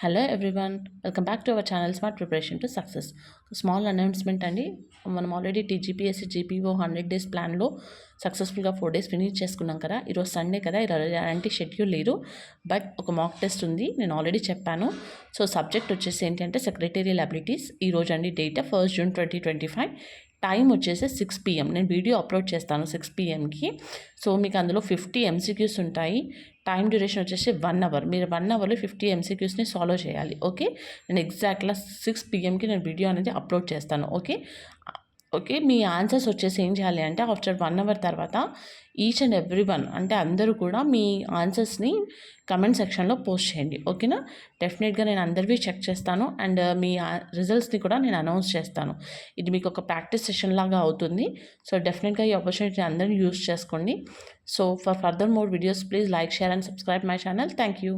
Hello everyone, welcome back to our channel smart preparation to success. Small announcement అండి. మనం already TGPSC GPO 100 days ప్లాన్లో సక్సెస్ఫుల్గా 4 days finish చేసుకున్నాం కదా. ఈరోజు సండే కదా, ఈరోజు ఎలాంటి షెడ్యూల్ లేదు, బట్ ఒక మాక్ టెస్ట్ ఉంది, నేను ఆల్రెడీ చెప్పాను. సో సబ్జెక్ట్ వచ్చేసి ఏంటంటే సెక్రటేరియల్ అబిలిటీస్. ఈరోజు అండి డేట్ 1 జూన్ 2025. టైం వచ్చేసి 6 PM. నేను వీడియో అప్లోడ్ చేస్తాను 6 PMకి. సో మీకు అందులో 50 MCQs ఉంటాయి. టైం డ్యూరేషన్ వచ్చేసి 1 అవర్. మీరు 1 అవర్లో 50 MCQస్ని సాల్వ్ చేయాలి. ఓకే, నేను ఎగ్జాక్ట్గా 6 PMకి నేను వీడియో అనేది అప్లోడ్ చేస్తాను. ఓకే, మీ ఆన్సర్స్ వచ్చేసి ఏం చేయాలి అంటే ఆఫ్టర్ 1 అవర్ తర్వాత ఈచ్ అండ్ ఎవ్రీ వన్, అంటే అందరూ కూడా మీ ఆన్సర్స్ని కమెంట్ సెక్షన్లో పోస్ట్ చేయండి. ఓకేనా, డెఫినెట్గా నేను అందరివి చెక్ చేస్తాను అండ్ మీ రిజల్ట్స్ని కూడా నేను అనౌన్స్ చేస్తాను. ఇది మీకు ఒక ప్రాక్టీస్ సెషన్ లాగా అవుతుంది. సో డెఫినెట్గా ఈ ఆపర్చునిటీని అందరూ యూస్ చేసుకోండి. So for further more videos please like, share and subscribe my channel. Thank you.